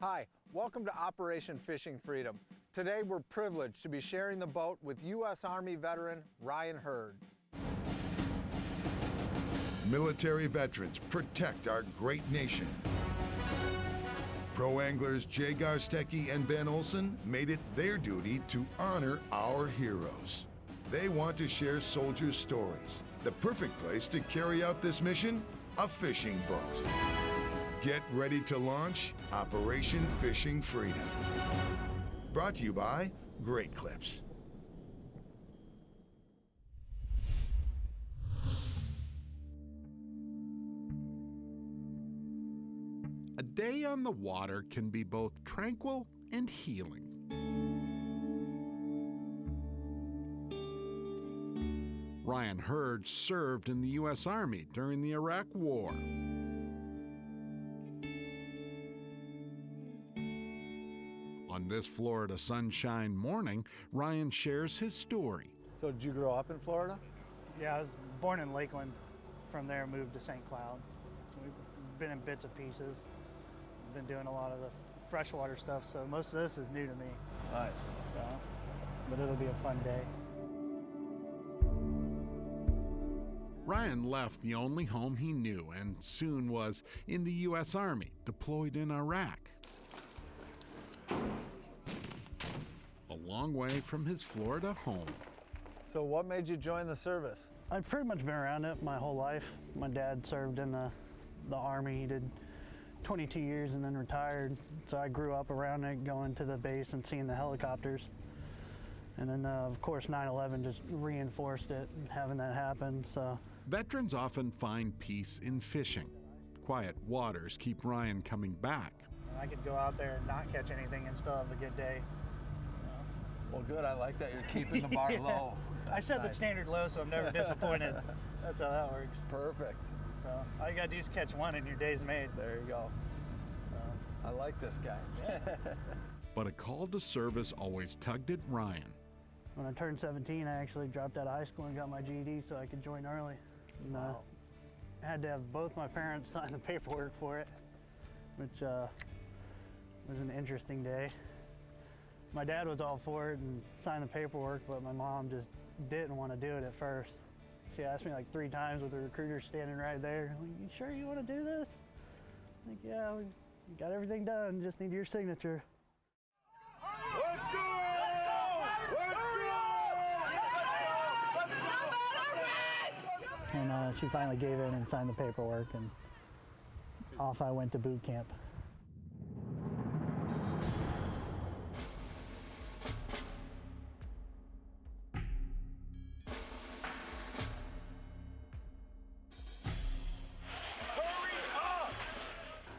Hi, welcome to Operation Fishing Freedom. Today we're privileged to be sharing the boat with U.S. Army veteran Ryan Hurd. Military veterans protect our great nation. Pro anglers Jay Garstecki and Ben Olson made it their duty to honor our heroes. They want to share soldiers' stories. The perfect place to carry out this mission? A fishing boat. Get ready to launch Operation Fishing Freedom. Brought to you by Great Clips. A day on the water can be both tranquil and healing. Ryan Hurd served in the U.S. Army during the Iraq War. On this Florida sunshine morning, Ryan shares his story. So did you grow up in Florida? Yeah, I was born in Lakeland. From there, moved to St. Cloud. We've been in bits and pieces. Been doing a lot of the freshwater stuff, so most of this is new to me. Nice. So, but it'll be a fun day. Ryan left the only home he knew and soon was in the U.S. Army, deployed in Iraq. A long way from his Florida home. So what made you join the service? I've pretty much been around it my whole life. My dad served in the Army. He did 22 years and then retired. So I grew up around it, going to the base and seeing the helicopters. And then, of course, 9/11 just reinforced it, having that happen. So Veterans often find peace in fishing. Quiet waters keep Ryan coming back. I could go out there and not catch anything and still have a good day. Well, good. I like that you're keeping the bar low. I set the Nice. standard low, so I'm never disappointed. That's how that works. Perfect. So all you gotta do is catch one and your day's made. There you go. I like this guy. But a call to service always tugged at Ryan. When I turned 17, I actually dropped out of high school and got my GED so I could join early. And, Wow. I had to have both my parents sign the paperwork for it, which was an interesting day. My dad was all for it and signed the paperwork, but my mom just didn't want to do it at first. She asked me like 3 times with the recruiter standing right there, like, "You sure you want to do this?" I'm like, "Yeah, we got everything done, just need your signature." Let's go! And she finally gave in and signed the paperwork, and off I went to boot camp.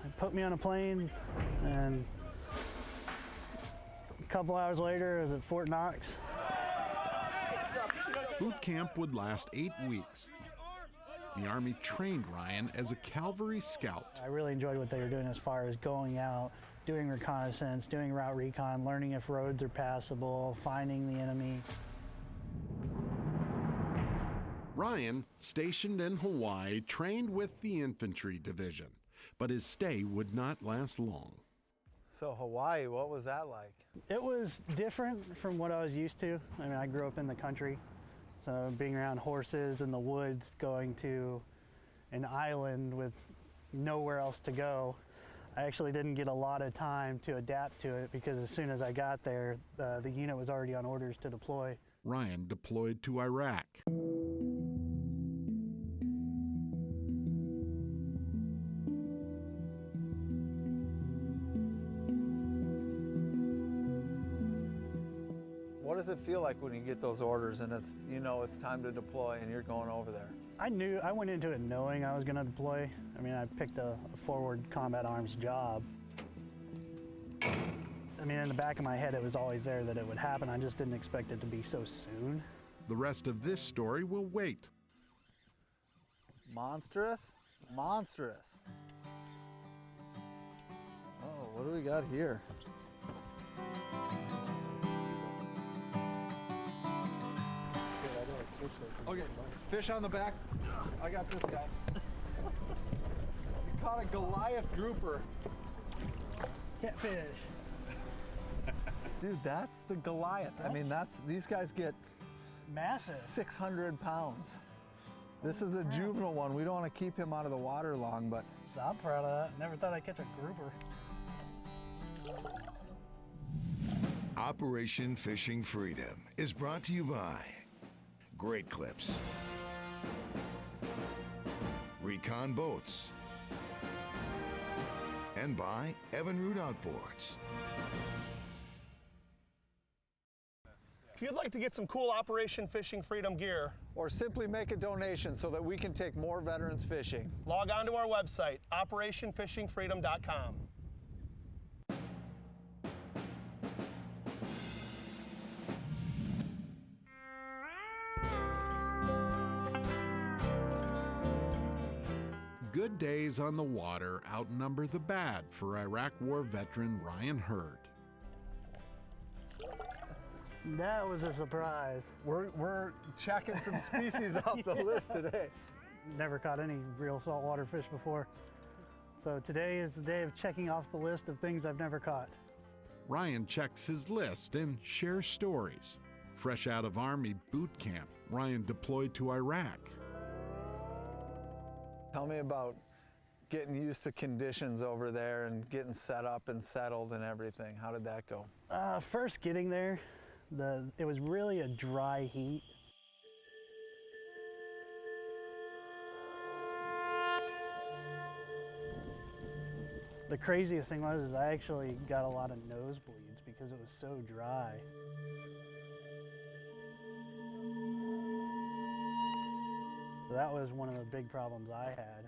They put me on a plane, and a couple hours later I was at Fort Knox. Boot camp would last 8 weeks. The Army trained Ryan as a cavalry scout. I really enjoyed what they were doing as far as going out, doing reconnaissance, doing route recon, learning if roads are passable, finding the enemy. Ryan, stationed in Hawaii, trained with the infantry division, but his stay would not last long. So Hawaii, what was that like? It was different from what I was used to. I mean, I grew up in the country, so being around horses in the woods, going to an island with nowhere else to go, I actually didn't get a lot of time to adapt to it because as soon as I got there, the unit was already on orders to deploy. Ryan deployed to Iraq. What does it feel like when you get those orders and it's, you know, it's time to deploy and you're going over there? I went into it knowing I was going to deploy. I mean, I picked a forward combat arms job. I mean, in the back of my head, it was always there that it would happen. I just didn't expect it to be so soon. The rest of this story will wait. Monstrous? Monstrous. Oh, what do we got here? Okay, fish on the back. I got this guy. You caught a Goliath grouper. Catfish. Dude, that's the Goliath. I mean, these guys get Massive. 600 pounds. This is a juvenile one. We don't want to keep him out of the water long, but So I'm proud of that. Never thought I'd catch a grouper. Operation Fishing Freedom is brought to you by Great Clips, RECON Boats, and by EVINRUDE Outboards. If you'd like to get some cool Operation Fishing Freedom gear, or simply make a donation so that we can take more veterans fishing. log on to our website, operationfishingfreedom.com. Good days on the water outnumber the bad for Iraq War veteran Ryan Hurd. That was a surprise. We're checking some species off the list today. Never caught any real saltwater fish before. So today is the day of checking off the list of things I've never caught. Ryan checks his list and shares stories. Fresh out of Army boot camp, Ryan deployed to Iraq. Tell me about getting used to conditions over there and getting set up and settled and everything. How did that go? First getting there, it was really a dry heat. The craziest thing was I actually got a lot of nosebleeds because it was so dry. So that was one of the big problems I had,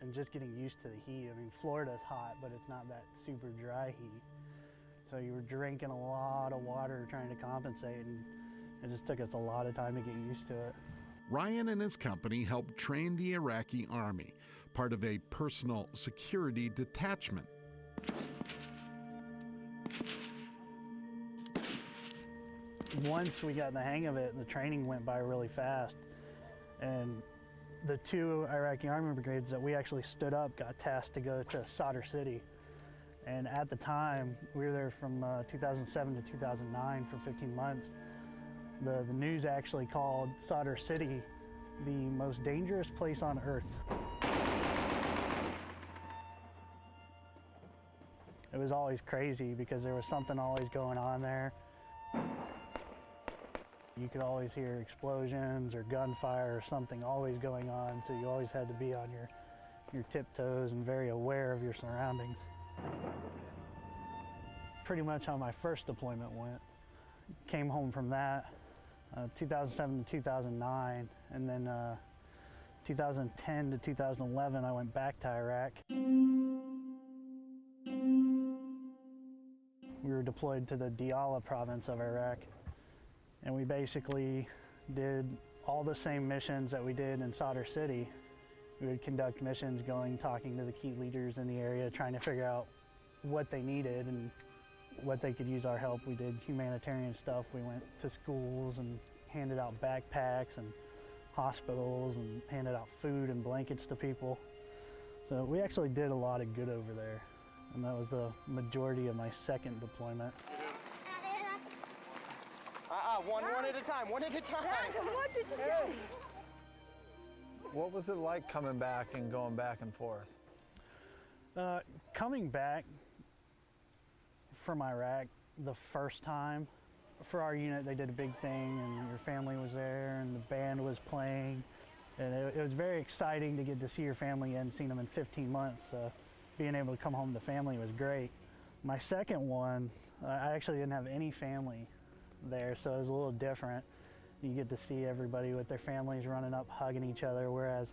and just getting used to the heat. I mean, Florida's hot, but it's not that super dry heat. So you were drinking a lot of water trying to compensate, and it just took us a lot of time to get used to it. Ryan and his company helped train the Iraqi army, part of a personal security detachment. Once we got in the hang of it, the training went by really fast. And the 2 Iraqi Army brigades that we actually stood up got tasked to go to Sadr City. And at the time, we were there from 2007 to 2009 for 15 months. The news actually called Sadr City the most dangerous place on earth. It was always crazy because there was something always going on there. You could always hear explosions or gunfire or something always going on, so you always had to be on your tiptoes and very aware of your surroundings. Pretty much how my first deployment went. Came home from that, 2007 to 2009, and then 2010 to 2011 I went back to Iraq. We were deployed to the Diyala province of Iraq, and we basically did all the same missions that we did in Sadr City. We would conduct missions going, talking to the key leaders in the area, trying to figure out what they needed and what they could use our help. We did humanitarian stuff. We went to schools and handed out backpacks and hospitals and handed out food and blankets to people. So we actually did a lot of good over there. And that was the majority of my second deployment. One at a time, one at a time. What was it like coming back and going back and forth? Coming back from Iraq the first time, for our unit they did a big thing and your family was there and the band was playing. And it was very exciting to get to see your family. You hadn't seen them in 15 months. Being able to come home to family was great. My second one, I actually didn't have any family there, so it was a little different. You get to see everybody with their families running up, hugging each other, whereas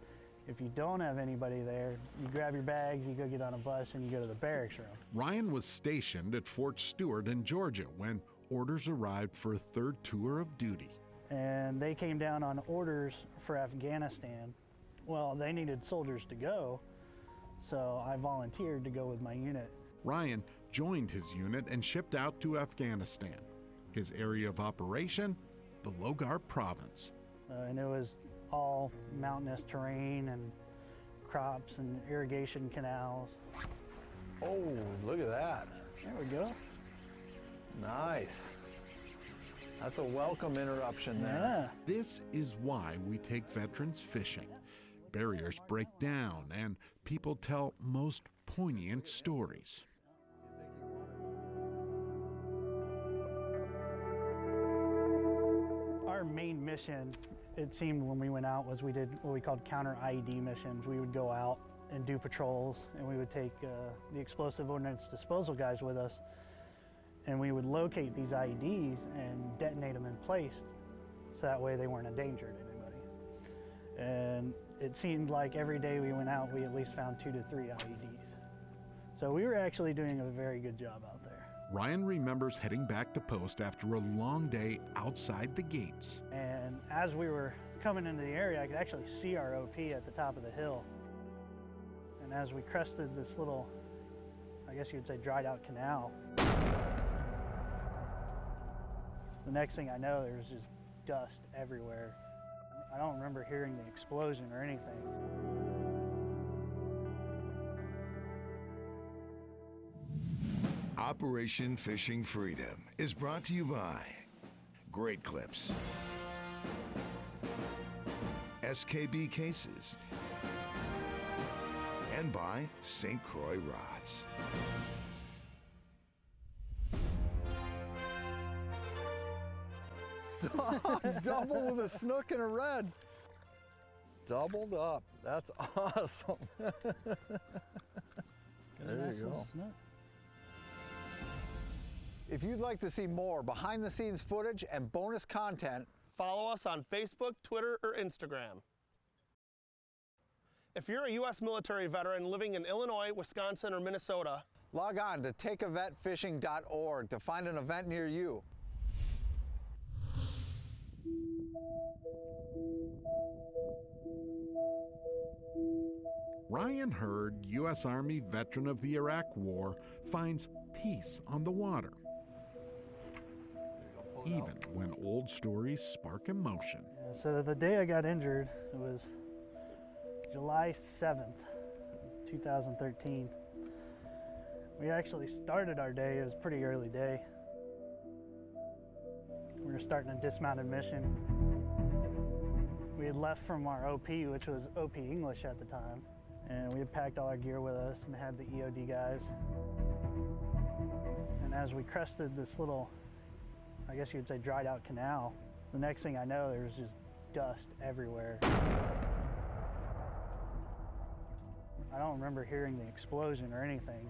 if you don't have anybody there, you grab your bags, you go get on a bus, and you go to the barracks room. Ryan was stationed at Fort Stewart in Georgia when orders arrived for a third tour of duty. And they came down on orders for Afghanistan. Well, they needed soldiers to go, so I volunteered to go with my unit. Ryan joined his unit and shipped out to Afghanistan. His area of operation, the Logar province. And it was all mountainous terrain and crops and irrigation canals. Oh, look at that. There we go. Nice. That's a welcome interruption there. Yeah. This is why we take veterans fishing. Barriers break down and people tell most poignant stories. Our main mission, it seemed when we went out, was we did what we called counter IED missions. We would go out and do patrols, and we would take the explosive ordnance disposal guys with us, and we would locate these IEDs and detonate them in place, so that way they weren't a danger to anybody. And it seemed like every day we went out, we at least found 2 to 3 IEDs. So we were actually doing a very good job out there. Ryan remembers heading back to post after a long day outside the gates. And as we were coming into the area, I could actually see our OP at the top of the hill. And as we crested this little, I guess you'd say, dried out canal, the next thing I know, there was just dust everywhere. I don't remember hearing the explosion or anything. Operation Fishing Freedom is brought to you by Great Clips, SKB Cases, and by St. Croix Rods. Double with a snook and a red. Doubled up. That's awesome. There you go. If you'd like to see more behind the scenes footage and bonus content, Follow us on Facebook, Twitter, or Instagram. If you're a U.S. military veteran living in Illinois, Wisconsin, or Minnesota, log on to takeavetfishing.org to find an event near you. Ryan Hurd, U.S. Army veteran of the Iraq War, finds peace on the water, even when old stories spark emotion. So the day I got injured, it was July 7th, 2013. We actually started our day, it was a pretty early day. We were starting a dismounted mission. We had left from our OP, which was OP English at the time, and we had packed all our gear with us and had the EOD guys. And as we crested this little, I guess you'd say, dried out canal, the next thing I know, there was just dust everywhere. I don't remember hearing the explosion or anything.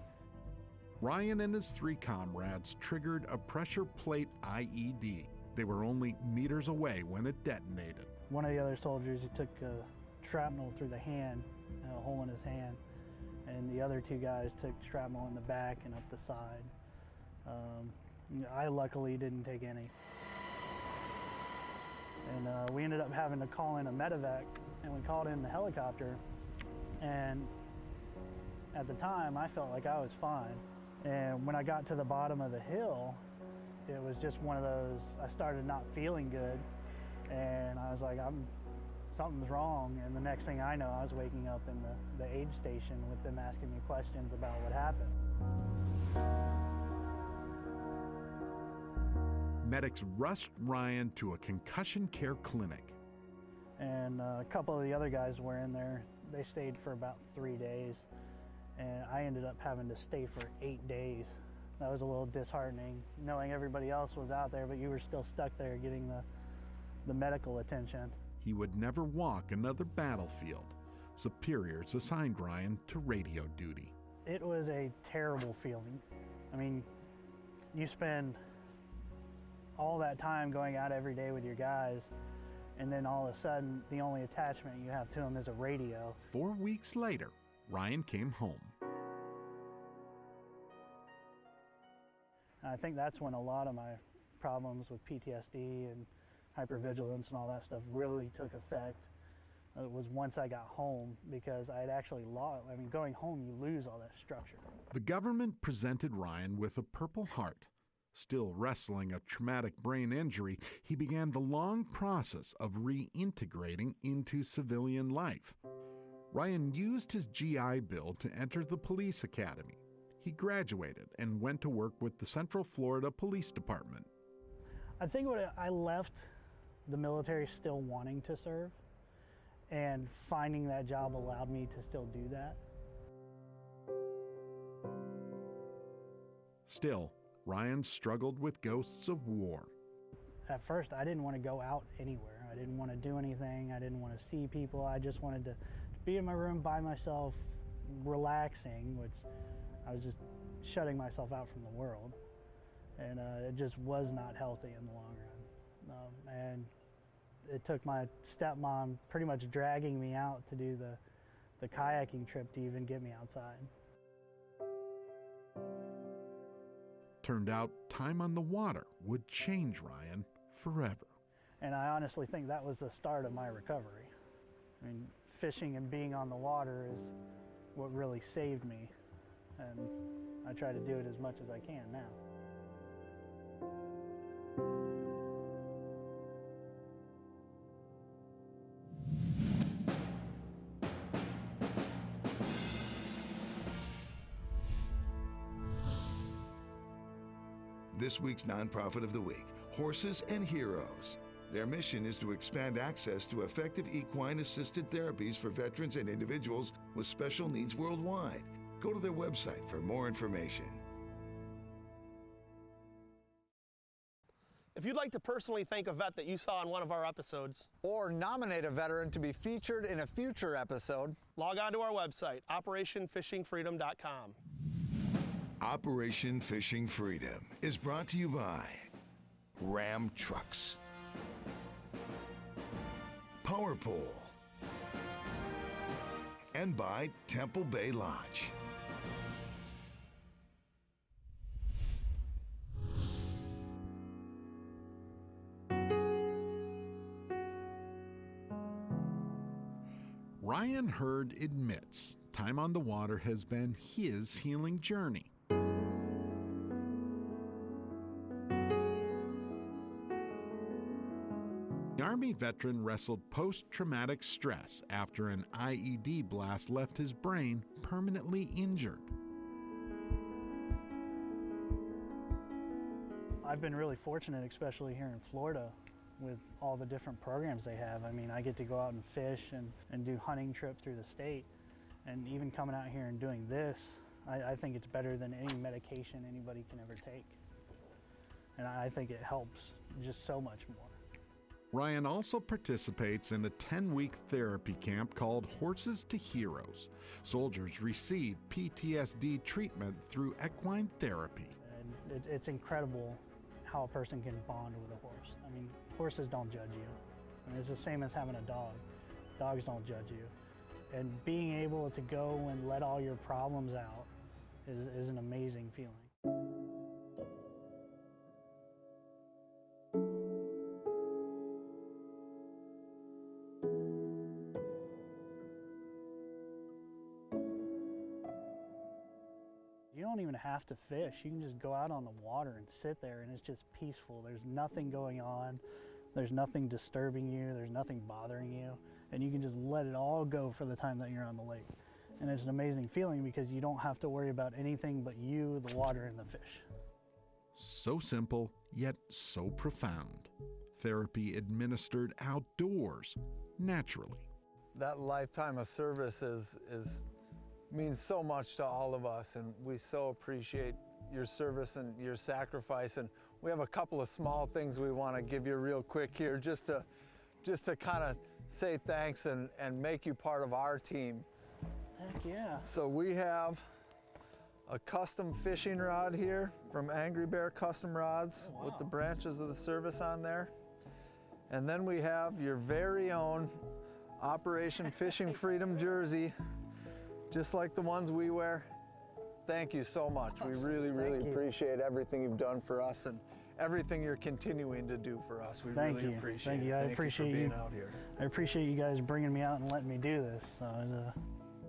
Ryan and his 3 comrades triggered a pressure plate IED. They were only meters away when it detonated. One of the other soldiers, he took shrapnel through the hand, a hole in his hand, and the other 2 guys took shrapnel in the back and up the side. I luckily didn't take any. And we ended up having to call in a medevac, and we called in the helicopter, and at the time I felt like I was fine. And when I got to the bottom of the hill, it was just one of those, I started not feeling good, and I was like, something's wrong. And the next thing I know, I was waking up in the aid station with them asking me questions about what happened. Medics rushed Ryan to a concussion care clinic. And a couple of the other guys were in there. They stayed for about 3 days, and I ended up having to stay for 8 days. That was a little disheartening, knowing everybody else was out there, but you were still stuck there getting the medical attention. He would never walk another battlefield. Superiors assigned Ryan to radio duty. It was a terrible feeling. I mean, you spend all that time going out every day with your guys, and then all of a sudden, the only attachment you have to them is a radio. 4 weeks later, Ryan came home. And I think that's when a lot of my problems with PTSD and hypervigilance and all that stuff really took effect. It was once I got home, because I had actually lost, I mean, going home, you lose all that structure. The government presented Ryan with a Purple Heart. Still wrestling a traumatic brain injury, he began the long process of reintegrating into civilian life. Ryan used his GI Bill to enter the police academy. He graduated and went to work with the Central Florida Police Department. I think I left the military still wanting to serve, and finding that job allowed me to still do that. Still, Ryan struggled with ghosts of war. At first, I didn't want to go out anywhere. I didn't want to do anything. I didn't want to see people. I just wanted to be in my room by myself, relaxing, which I was just shutting myself out from the world. And it just was not healthy in the long run. And it took my stepmom pretty much dragging me out to do the kayaking trip to even get me outside. Turned out time on the water would change Ryan forever. And I honestly think that was the start of my recovery. I mean, fishing and being on the water is what really saved me. And I try to do it as much as I can now. This week's nonprofit of the week, Horses and Heroes. Their mission is to expand access to effective equine-assisted therapies for veterans and individuals with special needs worldwide. Go to their website for more information. If you'd like to personally thank a vet that you saw in one of our episodes, or nominate a veteran to be featured in a future episode, log on to our website, operationfishingfreedom.com. Operation Fishing Freedom is brought to you by Ram Trucks, Power Pole, and by Temple Bay Lodge. Ryan Hurd admits time on the water has been his healing journey. The Army veteran wrestled post-traumatic stress after an IED blast left his brain permanently injured. I've been really fortunate, especially here in Florida, with all the different programs they have. I mean, I get to go out and fish and do hunting trips through the state. And even coming out here and doing this, I think it's better than any medication anybody can ever take. And I think it helps just so much more. Ryan also participates in a 10-week therapy camp called Horses to Heroes. Soldiers receive PTSD treatment through equine therapy. And it's incredible how a person can bond with a horse. I mean, horses don't judge you. I mean, it's the same as having a dog. Dogs don't judge you. And being able to go and let all your problems out is an amazing feeling. You don't even have to fish. You can just go out on the water and sit there, and it's just peaceful. There's nothing going on. There's nothing disturbing you. There's nothing bothering you. And you can just let it all go for the time that you're on the lake. And it's an amazing feeling because you don't have to worry about anything but you, the water, and the fish. So simple, yet so profound. Therapy administered outdoors, naturally. that lifetime of service means so much to all of us, and we so appreciate your service and your sacrifice. And we have a couple of small things we want to give you real quick here, just to kind of say thanks and make you part of our team. Heck yeah. So we have a custom fishing rod here from Angry Bear Custom Rods. Oh, wow. With the branches of the service on there. And then we have your very own Operation Fishing Freedom jersey, just like the ones we wear. Thank you so much. We really, really appreciate everything you've done for us and everything you're continuing to do for us. We really appreciate it. Thank you. I appreciate you for you being out here. I appreciate you guys bringing me out and letting me do this.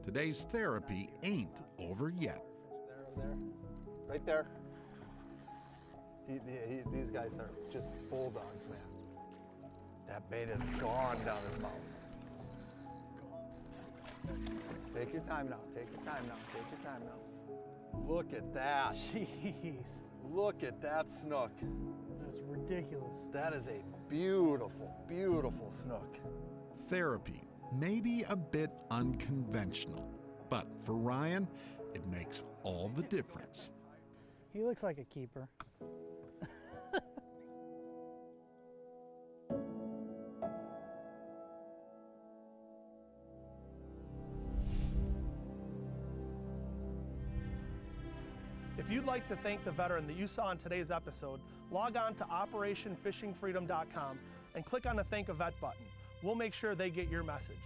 Today's therapy ain't over yet. There, right there. These guys are just bulldogs, man. That bait is gone down his mouth. Take your time now. Take your time now. Take your time now. Look at that. Jeez, Look at that snook. that's ridiculous. That is a beautiful, beautiful snook. Therapy may be a bit unconventional, but for Ryan, it makes all the difference. He looks like a keeper. If you'd like to thank the veteran that you saw in today's episode, log on to OperationFishingFreedom.com and click on the Thank a Vet button. We'll make sure they get your message.